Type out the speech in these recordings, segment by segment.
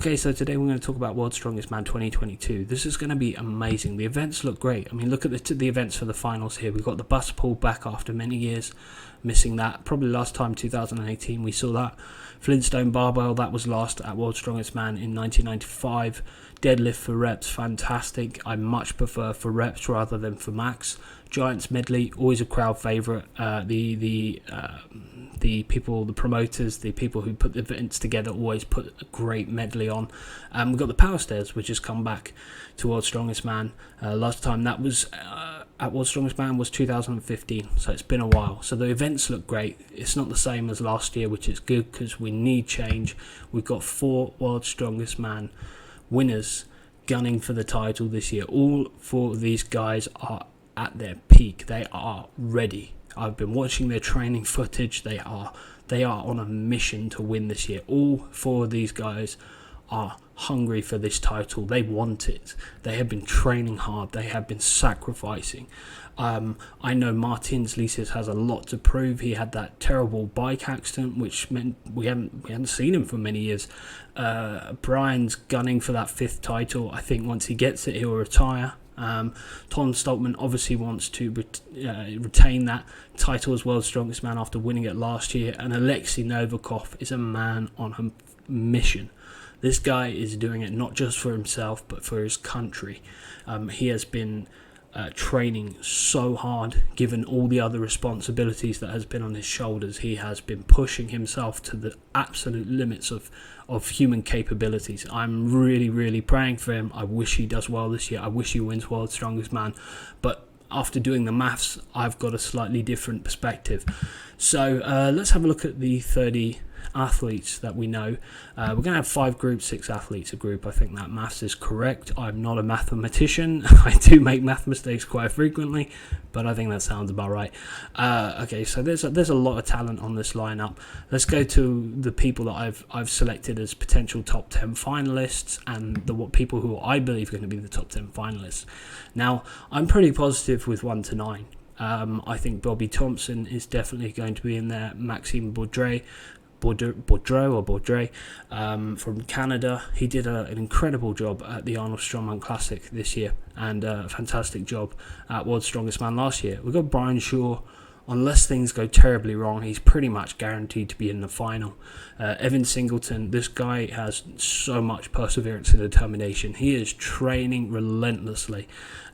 Okay, so today we're going to talk about World's Strongest Man 2022. This is going to be amazing. The events look great. I mean, look at the events for the finals here. We've got the bus pull back after many years missing that. Probably last time, 2018, we saw that. Flintstone barbell, that was last at World's Strongest Man in 1995. Deadlift for reps, fantastic. I much prefer for reps rather than for max. Giants medley, always a crowd favourite. The people, the promoters, the people who put the events together always put a great medley on. We've got the power stairs, which has come back to World's Strongest Man. Last time that was at World's Strongest Man was 2015, so it's been a while. So the events look great. It's not the same as last year, which is good because we need change. We've got 4 World's Strongest Man winners gunning for the title this year. All 4 of these guys are at their peak. They are ready. I've been watching their training footage. They are on a mission to win this year. All 4 of these guys are hungry for this title. They want it. They have been training hard. They have been sacrificing. I know Martins Licis has a lot to prove. He had that terrible bike accident, which meant we hadn't seen him for many years. Brian's gunning for that 5th title. I think once he gets it, he'll retire. Tom Stoltman obviously wants to retain that title as World's Strongest Man after winning it last year, and Alexei Novikov is a man on a mission. This guy is doing it not just for himself but for his country. He has been training so hard, given all the other responsibilities that has been on his shoulders. He has been pushing himself to the absolute limits of human capabilities. I'm really praying for him. I wish he does well this year. I wish he wins World's Strongest Man, but after doing the maths, I've got a slightly different perspective. So let's have a look at the 30 athletes that we know. We're going to have 5 groups, 6 athletes a group. I think that maths is correct. I'm not a mathematician. I do make math mistakes quite frequently, but I think that sounds about right. Okay, so there's a lot of talent on this lineup. Let's go to the people that I've selected as potential top 10 finalists and the people who I believe are going to be the top 10 finalists. Now, I'm pretty positive with 1 to 9. I think Bobby Thompson is definitely going to be in there. Maxime Baudry from Canada. He did an incredible job at the Arnold Strongman Classic this year and a fantastic job at World's Strongest Man last year. We've got Brian Shaw. Unless things go terribly wrong, he's pretty much guaranteed to be in the final. Evan Singleton, this guy has so much perseverance and determination. He is training relentlessly.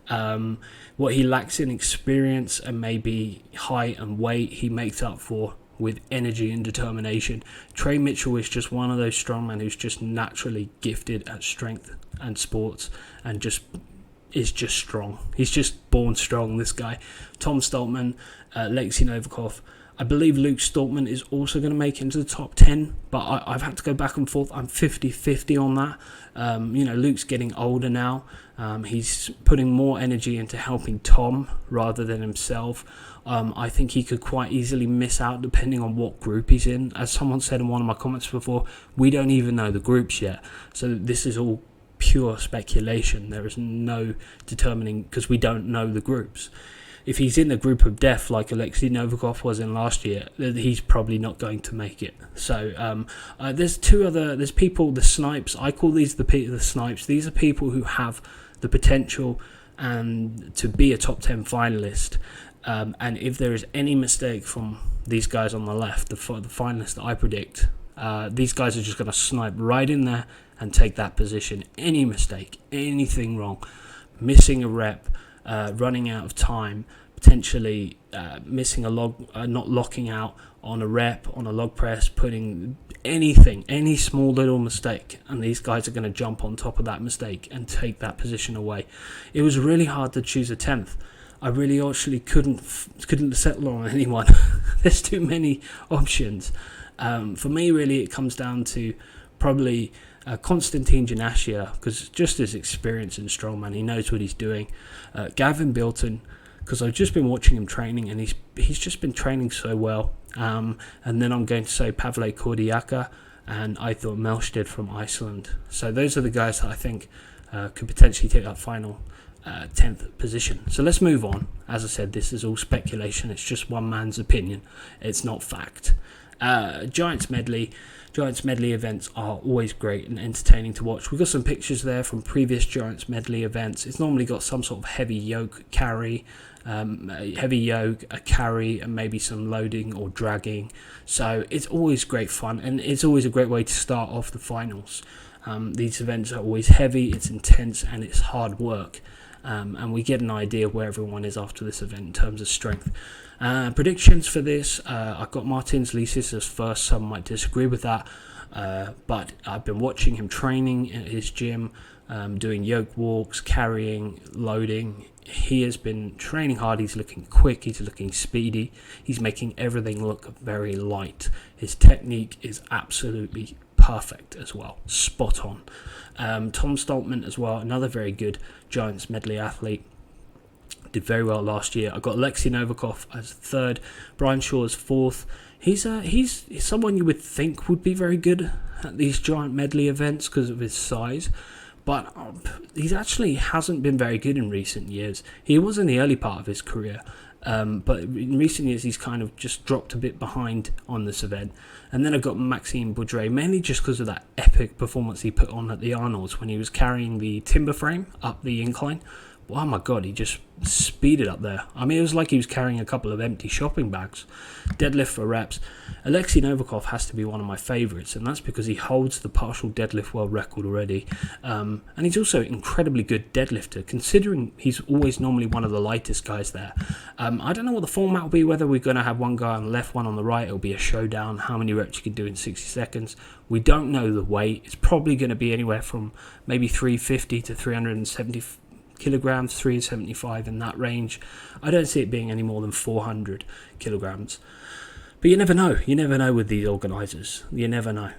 What he lacks in experience and maybe height and weight, he makes up for with energy and determination. Trey Mitchell is just one of those strongmen who's just naturally gifted at strength and sports and is just strong. He's just born strong, this guy. Tom Stoltman, Alexei Novikov. I believe Luke Stoltman is also going to make it into the top 10, but I've had to go back and forth. I'm 50-50 on that. Luke's getting older now. He's putting more energy into helping Tom rather than himself. I think he could quite easily miss out depending on what group he's in. As someone said in one of my comments before, we don't even know the groups yet. So this is all pure speculation. There is no determining because we don't know the groups. If he's in the group of death like Alexei Novikov was in last year, he's probably not going to make it. So there's people, the snipes. I call these the snipes. These are people who have the potential and to be a top 10 finalist. And if there is any mistake from these guys on the left, the finalists that I predict, these guys are just going to snipe right in there and take that position. Any mistake, anything wrong, missing a rep, running out of time, potentially missing a log, not locking out on a rep, on a log press, putting anything, any small little mistake, and these guys are going to jump on top of that mistake and take that position away. It was really hard to choose a 10th. I really actually couldn't settle on anyone. There's too many options. For me, really, it comes down to probably Konstantin Janashia, because just his experience in strongman, he knows what he's doing. Gavin Bilton, because I've just been watching him training, and he's just been training so well. And then I'm going to say Pavle Kordiaka, and I thought Melsted from Iceland. So those are the guys that I think could potentially take that final 10th position. So let's move on. As I said, this is all speculation. It's just one man's opinion. It's not fact. Giants medley events are always great and entertaining to watch. We've got some pictures there from previous Giants medley events. It's normally got some sort of heavy yoke carry, a carry, and maybe some loading or dragging. So it's always great fun, and it's always a great way to start off the finals. These events are always heavy, it's intense, and it's hard work. And we get an idea of where everyone is after this event in terms of strength. Predictions for this, I've got Martins Licis as first. Some might disagree with that, but I've been watching him training at his gym, doing yoke walks, carrying, loading. He has been training hard. He's looking quick, he's looking speedy, he's making everything look very light. His technique is absolutely perfect as well, spot on. Tom Stoltman as well, another very good Giants medley athlete, did very well last year. I've got Alexei Novikov as third, Brian Shaw as fourth. He's someone you would think would be very good at these giant medley events because of his size, but he actually hasn't been very good in recent years. He was in the early part of his career, but in recent years he's kind of just dropped a bit behind on this event. And then I've got Maxime Boudre, mainly just because of that epic performance he put on at the Arnold's when he was carrying the timber frame up the incline. Oh my god, he just speeded up there. I mean, it was like he was carrying a couple of empty shopping bags. Deadlift for reps. Alexei Novikov has to be one of my favourites, and that's because he holds the partial deadlift world record already. And he's also an incredibly good deadlifter, considering he's always normally one of the lightest guys there. I don't know what the format will be, whether we're going to have one guy on the left, one on the right. It'll be a showdown, how many reps you can do in 60 seconds. We don't know the weight. It's probably going to be anywhere from maybe 350 to 370 kilograms, 375 in that range. I don't see it being any more than 400 kilograms. But you never know with these organisers. You never know.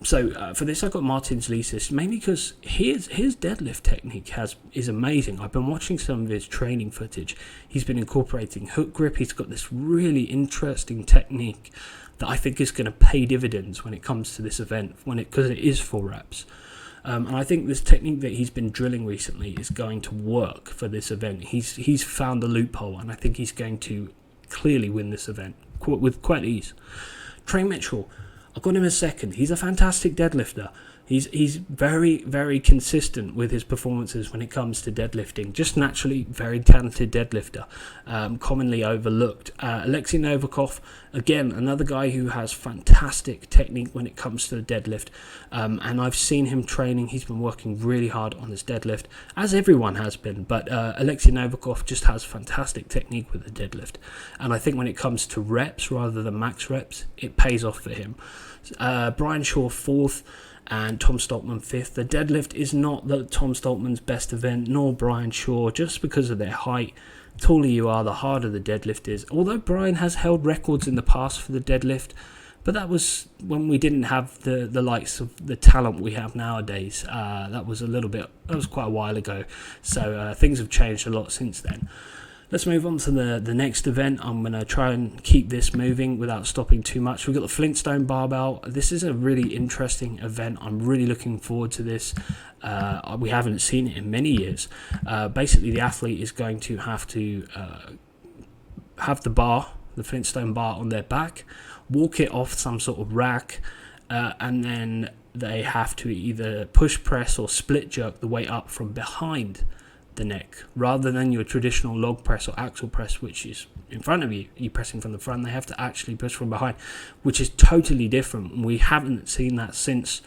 So for this, I got Martins Licis, mainly because his deadlift technique is amazing. I've been watching some of his training footage. He's been incorporating hook grip. He's got this really interesting technique that I think is going to pay dividends when it comes to this event, because it is 4 reps. And I think this technique that he's been drilling recently is going to work for this event. He's found the loophole, and I think he's going to clearly win this event with quite ease. Trey Mitchell, I've got him as second. He's a fantastic deadlifter. He's very, very consistent with his performances when it comes to deadlifting. Just naturally very talented deadlifter, commonly overlooked. Alexei Novikov, again, another guy who has fantastic technique when it comes to the deadlift. And I've seen him training. He's been working really hard on his deadlift, as everyone has been. But Alexei Novikov just has fantastic technique with the deadlift. And I think when it comes to reps rather than max reps, it pays off for him. Brian Shaw, fourth. And Tom Stoltman fifth. The deadlift is not Tom Stoltman's best event, nor Brian Shaw, just because of their height. The taller you are, the harder the deadlift is. Although Brian has held records in the past for the deadlift, but that was when we didn't have the likes of the talent we have nowadays. That was quite a while ago. So things have changed a lot since then. Let's move on to the next event. I'm going to try and keep this moving without stopping too much. We've got the Flintstone barbell. This is a really interesting event. I'm really looking forward to this. We haven't seen it in many years. Basically, the athlete is going to have the Flintstone bar on their back, walk it off some sort of rack, and then they have to either push press or split jerk the weight up from behind the neck, rather than your traditional log press or axle press, which is in front of you. You're pressing from the front. They have to actually push from behind, which is totally different. We haven't seen that since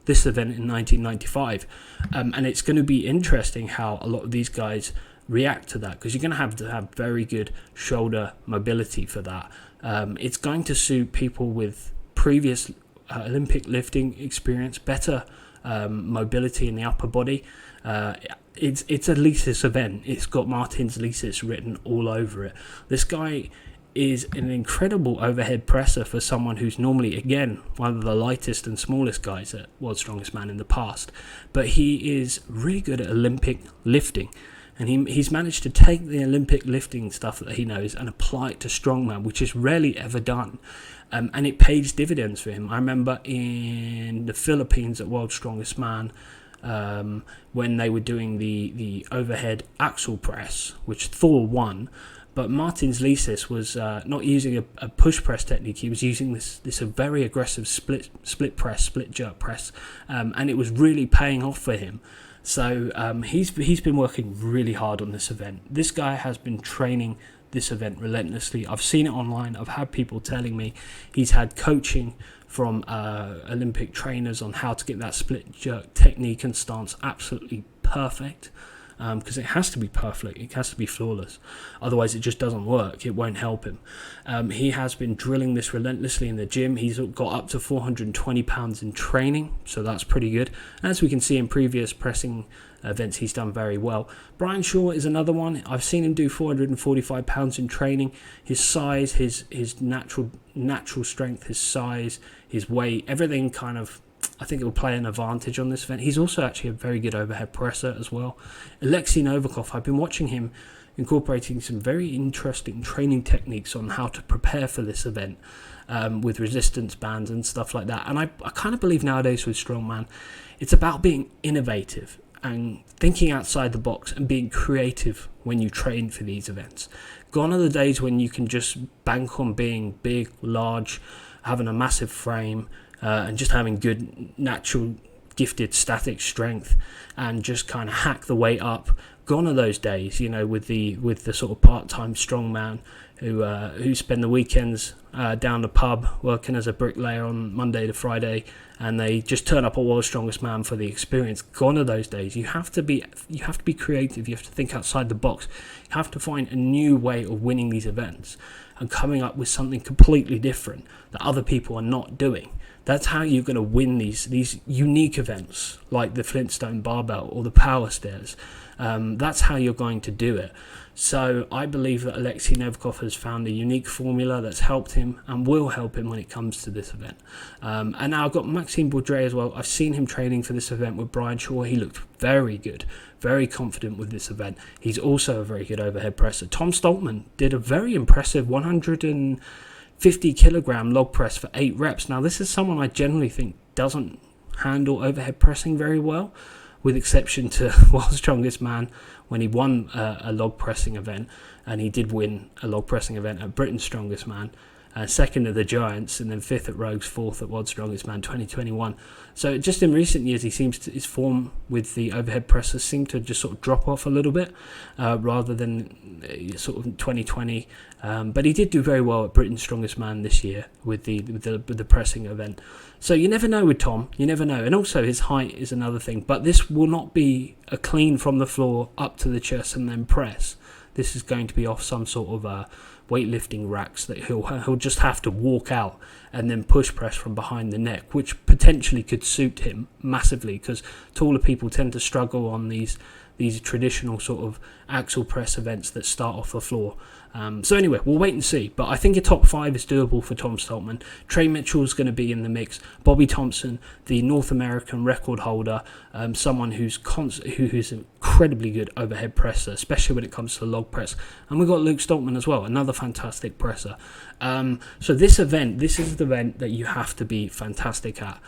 this event in 1995, and it's going to be interesting how a lot of these guys react to that, because you're going to have very good shoulder mobility for that. It's going to suit people with previous Olympic lifting experience, better mobility in the upper body. It's a Licis event. It's got Martins Licis written all over it. This guy is an incredible overhead presser for someone who's normally, again, one of the lightest and smallest guys at World's Strongest Man in the past. But he is really good at Olympic lifting. And he's managed to take the Olympic lifting stuff that he knows and apply it to strongman, which is rarely ever done. And it pays dividends for him. I remember in the Philippines at World's Strongest Man, when they were doing the overhead axle press, which Thor won, But Martin's Lesis was not using a push press technique. He was using this very aggressive split press, split jerk press, and it was really paying off for him. So he's been working really hard on this event. This guy has been training this event relentlessly. I've seen it online. I've had people telling me he's had coaching from Olympic trainers on how to get that split jerk technique and stance absolutely perfect. Because it has to be perfect, it has to be flawless, otherwise it just doesn't work, it won't help him. He has been drilling this relentlessly in the gym. He's got up to 420 pounds in training, so that's pretty good. As we can see in previous pressing events, he's done very well. Brian Shaw is another one. I've seen him do 445 pounds in training. His size, his natural strength, his size, his weight, everything kind of, I think it will play an advantage on this event. He's also actually a very good overhead presser as well. Alexei Novikov, I've been watching him incorporating some very interesting training techniques on how to prepare for this event with resistance bands and stuff like that. And I kind of believe nowadays with strongman, it's about being innovative and thinking outside the box and being creative when you train for these events. Gone are the days when you can just bank on being big, large, having a massive frame, and just having good natural gifted static strength and just kind of hack the weight up. Gone are those days, you know, with the sort of part-time strongman who spend the weekends down the pub working as a bricklayer on Monday to Friday, and they just turn up at World's Strongest Man for the experience. Gone are those days. You have to be creative. You have to think outside the box. You have to find a new way of winning these events and coming up with something completely different that other people are not doing. That's how you're going to win these unique events like the Flintstone barbell or the power stairs. That's how you're going to do it. So I believe that Alexei Novikov has found a unique formula that's helped him and will help him when it comes to this event. And now I've got Maxime Bourdret as well. I've seen him training for this event with Brian Shaw. He looked very good, very confident with this event. He's also a very good overhead presser. Tom Stoltman did a very impressive 150 kilogram log press for 8 reps. Now this is someone I generally think doesn't handle overhead pressing very well, with exception to World's Strongest Man when he won a log pressing event, and he did win a log pressing event at Britain's Strongest Man, second at the Giants, and then 5th at Rogues, 4th at World's Strongest Man 2021. So just in recent years, his form with the overhead pressers seemed to just sort of drop off a little bit, rather than sort of 2020. But he did do very well at Britain's Strongest Man this year with the pressing event. So you never know with Tom, you never know. And also his height is another thing. But this will not be a clean from the floor up to the chest and then press. This is going to be off some sort of weightlifting racks that he'll just have to walk out and then push press from behind the neck, which potentially could suit him massively, because taller people tend to struggle on these traditional sort of axle press events that start off the floor. So anyway, we'll wait and see. But I think a top 5 is doable for Tom Stoltman. Trey Mitchell's going to be in the mix. Bobby Thompson, the North American record holder, someone who's an incredibly good overhead presser, especially when it comes to log press. And we've got Luke Stoltman as well, another fantastic presser. So this is the event that you have to be fantastic at.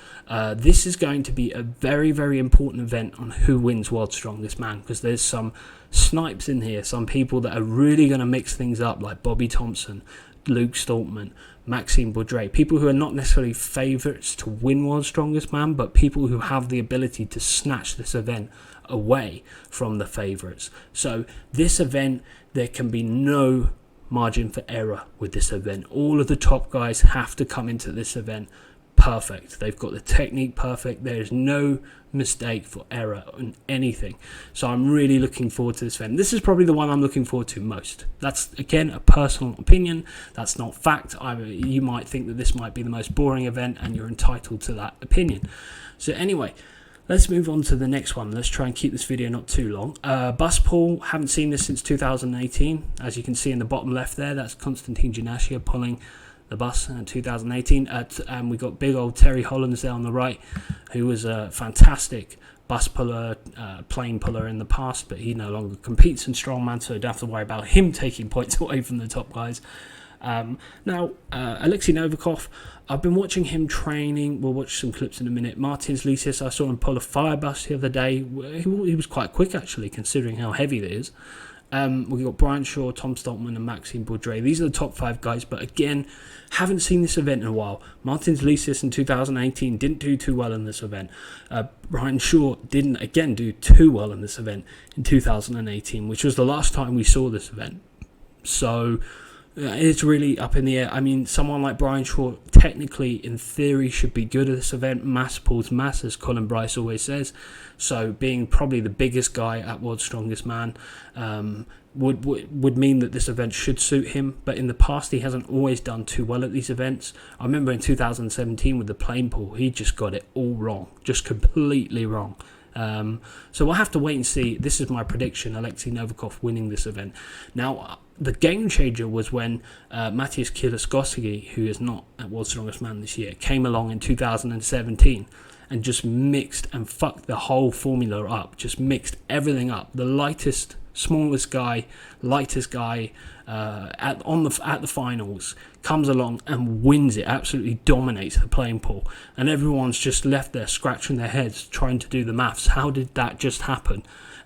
This is going to be a very, very important event on who wins World's Strongest Man, because there's some snipes in here, some people that are really going to mix things up, like Bobby Thompson, Luke Stoltman, Maxime Bourdret, people who are not necessarily favourites to win World's Strongest Man, but people who have the ability to snatch this event away from the favourites. So this event, there can be no margin for error with this event. All of the top guys have to come into this event perfect. They've got the technique perfect. There is no mistake for error on anything. So I'm really looking forward to this event. This is probably the one I'm looking forward to most. That's, again, a personal opinion. That's not fact. You might think that this might be the most boring event, and you're entitled to that opinion. So anyway, let's move on to the next one. Let's try and keep this video not too long. Bus pull, haven't seen this since 2018. As you can see in the bottom left there, that's Konstantin Janashia pulling the bus in 2018. And we got big old Terry Hollands there on the right, who was a fantastic bus puller, plane puller in the past, but he no longer competes in strongman, so don't have to worry about him taking points away from the top guys. Now, Alexei Novikov, I've been watching him training. We'll watch some clips in a minute. Martin's Lesis, I saw him pull a fire bus the other day. He was quite quick, actually, considering how heavy it is. We've got Brian Shaw, Tom Stoltman, and Maxime Bourdre. These are the top 5 guys, but again, haven't seen this event in a while. Martins Licis in 2018 didn't do too well in this event. Brian Shaw didn't, again, do too well in this event in 2018, which was the last time we saw this event. So it's really up in the air. I mean, someone like Brian Shaw, technically, in theory, should be good at this event. Mass pulls mass, as Colin Bryce always says. So being probably the biggest guy at World's Strongest Man would mean that this event should suit him. But in the past, he hasn't always done too well at these events. I remember in 2017 with the plane pull, he just got it all wrong, just completely wrong. So we'll have to wait and see. This is my prediction, Alexei Novikov winning this event. Now, the game changer was when Matthias Kieliszkowski, who is not at World's Strongest Man this year, came along in 2017 and just mixed and fucked the whole formula up, just mixed everything up. The lightest, smallest guy, lightest guy at the finals comes along and wins it, absolutely dominates the playing pool, and everyone's just left there scratching their heads trying to do the maths. How did that just happen?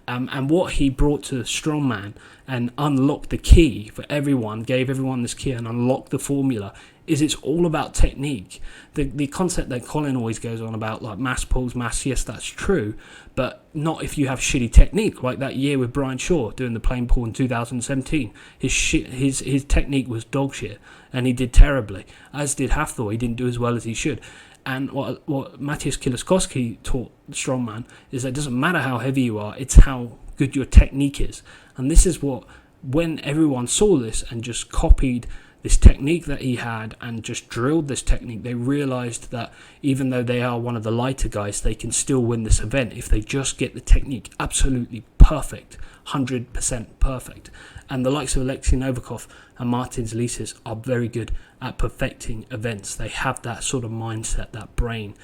And what he brought to the strongman and unlocked the key for everyone, gave everyone this key and unlocked the formula, is it's all about technique. The concept that Colin always goes on about, like mass pulls mass, yes, that's true, but not if you have shitty technique. Like that year with Brian Shaw doing the plane pull in 2017, his technique was dog shit, and he did terribly, as did Hathor. He didn't do as well as he should. And what Matthias Kieliszkowski taught the strongman is that it doesn't matter how heavy you are, it's how good your technique is. And this is what, when everyone saw this and just copied this technique that he had and just drilled this technique, they realized that even though they are one of the lighter guys, they can still win this event if they just get the technique absolutely perfect, 100% perfect. And the likes of Alexei Novikov and Martins Licis are very good at perfecting events. They have that sort of mindset, that brain,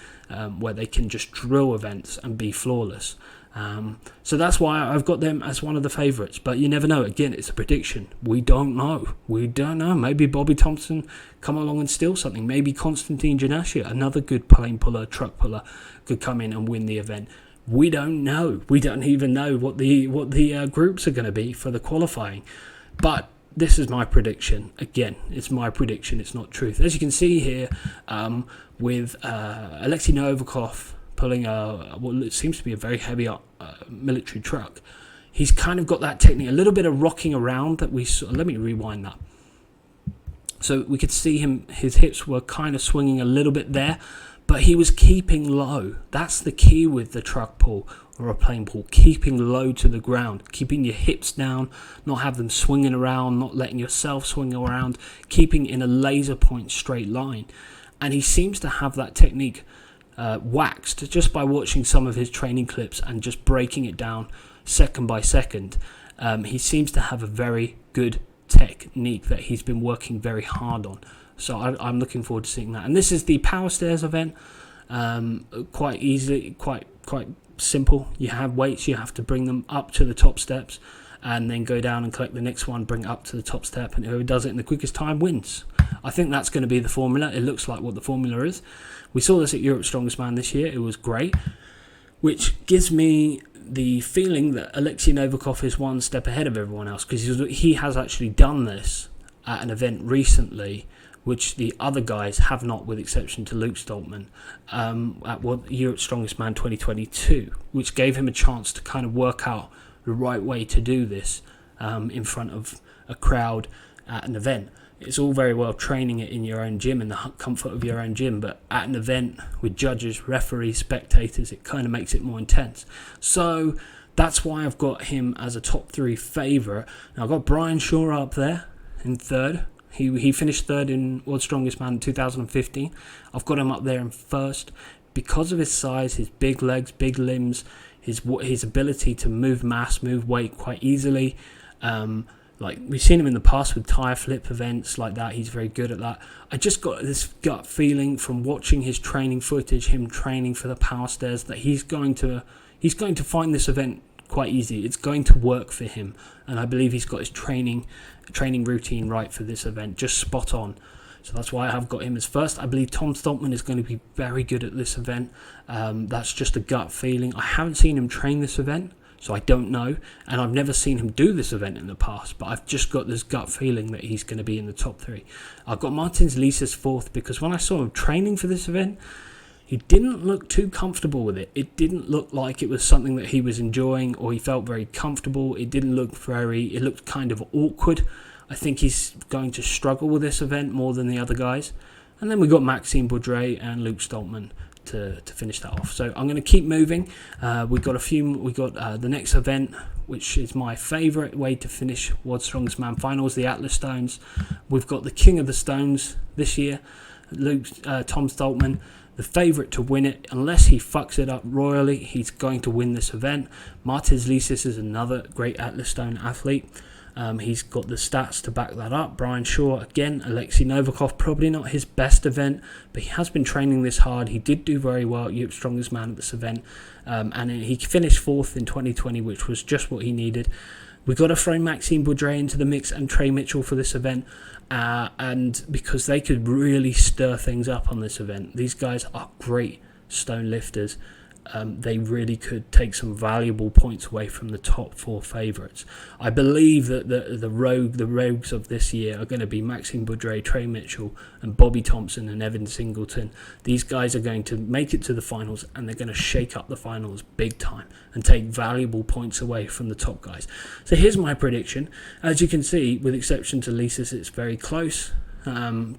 where they can just drill events and be flawless. So that's why I've got them as one of the favourites. But you never know. Again, it's a prediction. We don't know. Maybe Bobby Thompson come along and steal something. Maybe Konstantin Janashia, another good plane puller, truck puller, could come in and win the event. We don't know. We don't even know what the groups are going to be for the qualifying. But this is my prediction. Again, it's my prediction. It's not truth. As you can see here, with Alexei Novikov pulling what seems to be a very heavy military truck, he's kind of got that technique, a little bit of rocking around that we saw. Let me rewind that. So we could see his hips were kind of swinging a little bit there, but he was keeping low. That's the key with the truck pull or a plane pull, keeping low to the ground, keeping your hips down, not have them swinging around, not letting yourself swing around, keeping in a laser point straight line. And he seems to have that technique waxed just by watching some of his training clips and just breaking it down second by second. He seems to have a very good technique that he's been working very hard on. So I'm looking forward to seeing that. And this is the power stairs event. Quite easily, quite simple. You have weights, you have to bring them up to the top steps and then go down and collect the next one, bring it up to the top step, and whoever does it in the quickest time wins. I think that's going to be the formula. It looks like what the formula is. We saw this at Europe's Strongest Man this year. It was great, which gives me the feeling that Alexei Novikov is one step ahead of everyone else, because he has actually done this at an event recently, which the other guys have not, with exception to Luke Stoltman, at Europe's Strongest Man 2022, which gave him a chance to kind of work out the right way to do this in front of a crowd at an event. It's all very well training it in your own gym, in the comfort of your own gym, but at an event with judges, referees, spectators, it kind of makes it more intense. So that's why I've got him as a top 3 favourite. Now I've got Brian Shaw up there in third. He finished third in World's Strongest Man in 2015. I've got him up there in first because of his size, his big legs, big limbs, his ability to move mass, move weight quite easily. Like we've seen him in the past with tire flip events like that. He's very good at that. I just got this gut feeling from watching his training footage, him training for the power stairs, that he's going to find this event quite easy. It's going to work for him, and I believe he's got his training routine right for this event, just spot on. So that's why I've got him as first. I believe Tom Stoltman is going to be very good at this event. That's just a gut feeling. I haven't seen him train this event, So I don't know, and I've never seen him do this event in the past, but I've just got this gut feeling that he's going to be in the top 3. I've got Martins Licis 4th because when I saw him training for this event, he didn't look too comfortable with it. It didn't look like it was something that he was enjoying or he felt very comfortable. It looked kind of awkward. I think he's going to struggle with this event more than the other guys. And then we got Maxime Boudret and Luke Stoltman to finish that off. So I'm going to keep moving. We got the next event, which is my favourite way to finish World's Strongest Man Finals, the Atlas Stones. We've got the King of the Stones this year, Tom Stoltman, the favourite to win it. Unless he fucks it up royally, he's going to win this event. Martins Licis is another great Atlas Stone athlete. He's got the stats to back that up. Brian Shaw, again, Alexei Novikov, probably not his best event, but he has been training this hard. He did do very well at Europe's Strongest Man at this event, and he finished 4th in 2020, which was just what he needed. We've got to throw Maxime Boudret into the mix and Trey Mitchell for this event, and because they could really stir things up on this event. These guys are great stone lifters. They really could take some valuable points away from the top 4 favourites. I believe that the rogues of this year are going to be Maxime Boudret, Trey Mitchell, and Bobby Thompson and Evan Singleton. These guys are going to make it to the finals, and they're going to shake up the finals big time and take valuable points away from the top guys. So here's my prediction. As you can see, with exception to Licis, it's very close.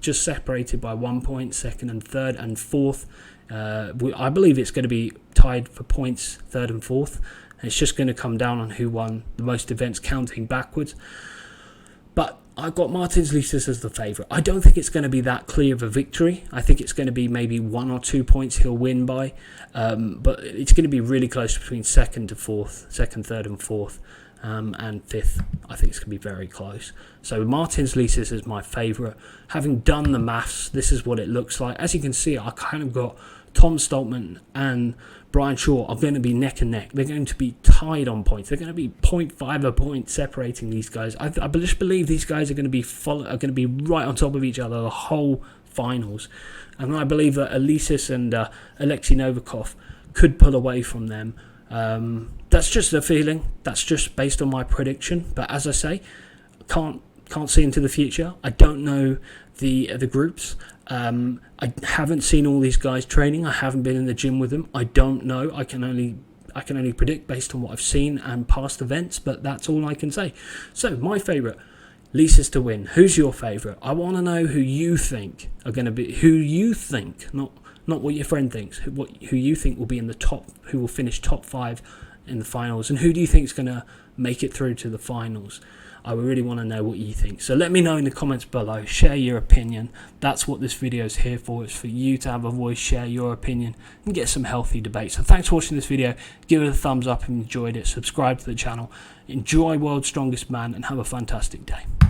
Just separated by 1 point, second and third and fourth. I believe it's going to be tied for points, 3rd and 4th. And it's just going to come down on who won the most events counting backwards. But I've got Martins Licis as the favourite. I don't think it's going to be that clear of a victory. I think it's going to be maybe 1 or 2 points he'll win by. But it's going to be really close between 2nd to 4th, 2nd, 3rd and 4th. And 5th, I think it's going to be very close. So Martins Licis is my favourite. Having done the maths, this is what it looks like. As you can see, I kind of got Tom Stoltman and Brian Shaw are going to be neck and neck. They're going to be tied on points. They're going to be 0.5 a point separating these guys. I just believe these guys are going to be right on top of each other the whole finals. And I believe that Licis and Alexei Novikov could pull away from them. That's just a feeling. That's just based on my prediction. But as I say, can't see into the future. I don't know the groups. I haven't seen all these guys training. I haven't been in the gym with them. I don't know. I can only predict based on what I've seen and past events. But that's all I can say. So my favourite, Licis to win. Who's your favourite? I want to know who you think are going to be. Who you think, not what your friend thinks. Who you think will be in the top. Who will finish top 5 in the finals, and who do you think is going to make it through to the finals? I really want to know what you think. So let me know in the comments below. Share your opinion. That's what this video is here for. It's for you to have a voice, share your opinion, and get some healthy debate. So thanks for watching this video. Give it a thumbs up if you enjoyed it. Subscribe to the channel. Enjoy World's Strongest Man and have a fantastic day.